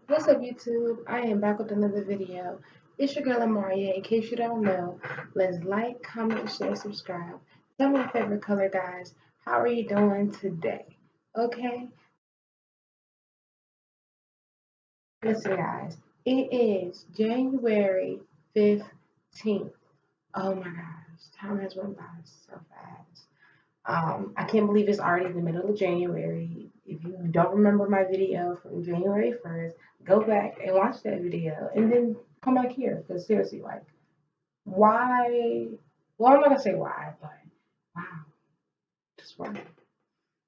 What's up, YouTube? I am back with another video. It's your girl Amaria. In case you don't know, let's like, comment, share, subscribe. Tell me your favorite color, guys. How are you doing today? Okay? Listen, guys. It is January 15th. Oh my gosh, time has went by so fast. I can't believe it's already the middle of January. If you don't remember my video from January 1st, go back and watch that video and then come back here. Because seriously, like, why? Well, I'm not going to say why, but wow, just why.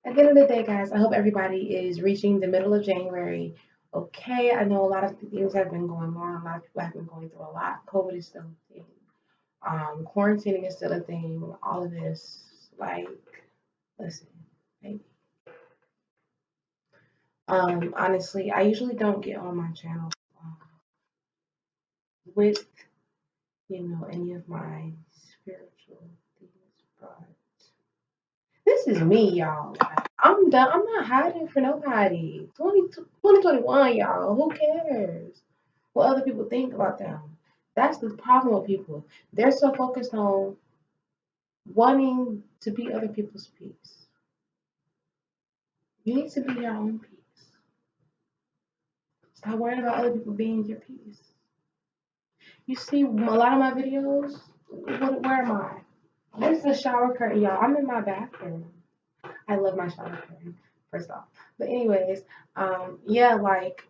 At the end of the day, guys, I hope everybody is reaching the middle of January. Okay, I know a lot of things have been going on. A lot of people have been going through a lot. COVID is still a thing. Quarantining is still a thing. All of this, like, listen, baby. Honestly, I usually don't get on my channel um, with, any of my spiritual things, but this is me, y'all. Like, I'm done. I'm not hiding for nobody. 2021, y'all. Who cares what other people think about them? That's the problem with people. They're so focused on wanting to be other people's peace. You need to be your own peace. Stop worrying about other people being your peace. You see, a lot of my videos, where am I? This is the shower curtain, y'all. I'm in my bathroom. I love my shower curtain, first off. But anyways, yeah, like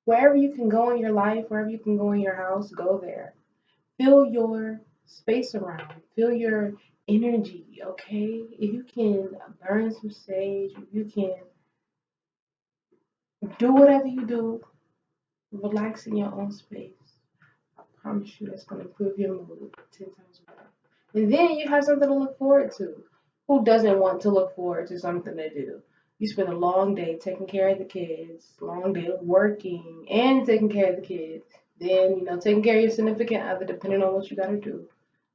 wherever you can go in your life, wherever you can go in your house, go there. Feel your space around. Feel your energy, okay? If you can burn some sage, if you can do whatever you do, relax in your own space. I promise you that's gonna improve your mood 10 times better. And then you have something to look forward to. Who doesn't want to look forward to something to do? You spend a long day taking care of the kids, long day of working and taking care of the kids. Then, taking care of your significant other, depending on what you gotta do.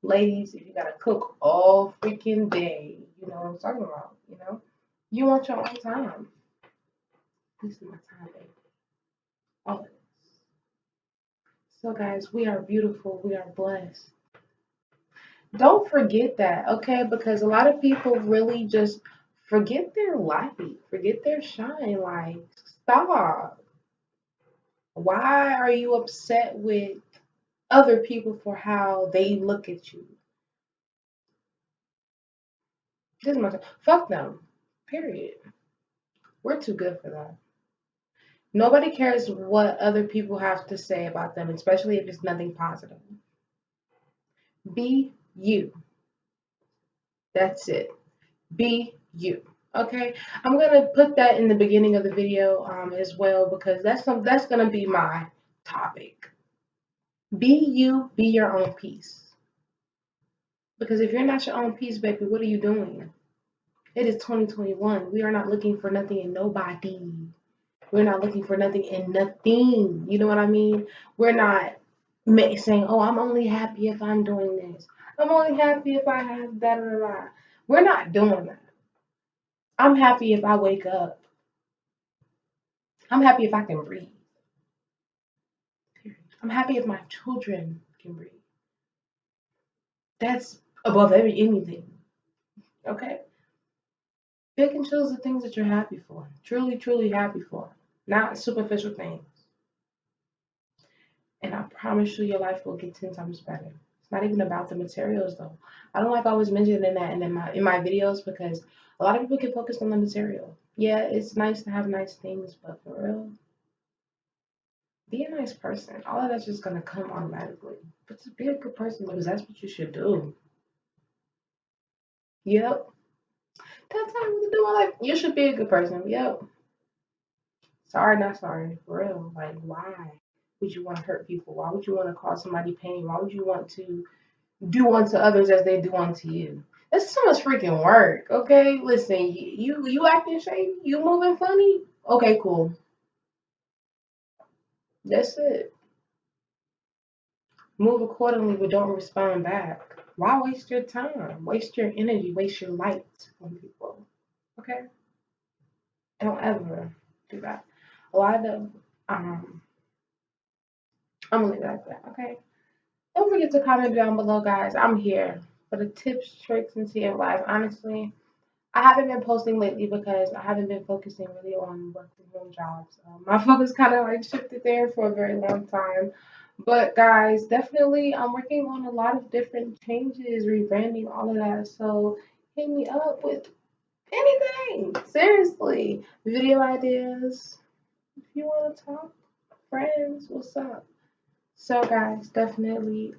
Ladies, if you gotta cook all freaking day, you know what I'm talking about. You want your own time. This is my time, baby. All of it. So, guys, we are beautiful. We are blessed. Don't forget that, okay? Because a lot of people really just forget their light, forget their shine. Like, stop. Why are you upset with other people for how they look at you? This is my fuck them. Period. We're too good for that. Nobody cares what other people have to say about them, especially if it's nothing positive. Be you. That's it. Be you. Okay, I'm gonna put that in the beginning of the video as well because that's gonna be my topic. Be you, be your own peace. Because if you're not your own peace, baby, what are you doing? It is 2021. We are not looking for nothing in nobody. We're not looking for nothing in nothing. You know what I mean? We're not saying, "Oh, I'm only happy if I'm doing this. I'm only happy if I have that or that." We're not doing that. I'm happy if I wake up. I'm happy if I can breathe. I'm happy if my children can breathe. That's above anything. Okay? Pick and choose the things that you're happy for. Truly, truly happy for. Not superficial things. And I promise you your life will get 10 times better. It's not even about the materials though. I don't like always mentioning that in my videos because a lot of people get focused on the material. Yeah, it's nice to have nice things, but for real, be a nice person. All of that's just gonna come automatically. But just be a good person because that's what you should do. Yep. That's how you do my life. You should be a good person. Yep. Sorry, not sorry. For real. Like, why would you want to hurt people? Why would you want to cause somebody pain? Why would you want to do unto others as they do unto you? That's so much freaking work. Okay, listen. You acting shady. You moving funny. Okay, cool. That's it. Move accordingly, but don't respond back. Why waste your time? Waste your energy. Waste your light on people. Okay. Don't ever do that. A lot of I'm gonna leave it like that, okay? Don't forget to comment down below, guys. I'm here for the tips, tricks, and tea of life. Honestly, I haven't been posting lately because I haven't been focusing really on work from home jobs. My focus kind of like shifted there for a very long time. But guys, definitely I'm working on a lot of different changes, rebranding, all of that. So hit me up with anything. Seriously. Video ideas. If you want to talk, friends, what's up? So guys, definitely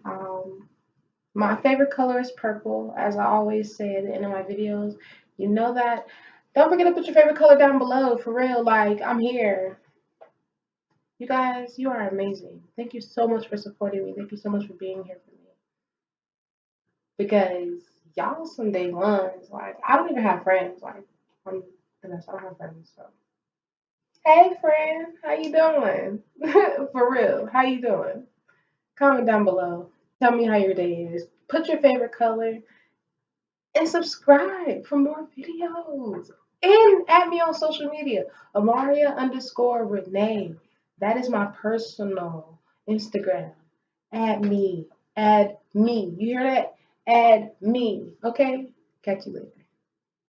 my favorite color is purple, as I always say at the end of my videos. You know that. Don't forget to put your favorite color down below, for real. Like, I'm here. You guys, you are amazing. Thank you so much for supporting me. Thank you so much for being here for me. Because y'all some day ones. Like, I don't even have friends. Like, I'm goodness, I don't have friends. So, hey, friend, how you doing? For real, how you doing? Comment down below. Tell me how your day is. Put your favorite color and subscribe for more videos. And add me on social media, Amaria_Renee. That is my personal Instagram. Add me. Add me. You hear that? Add me. Okay? Catch you later.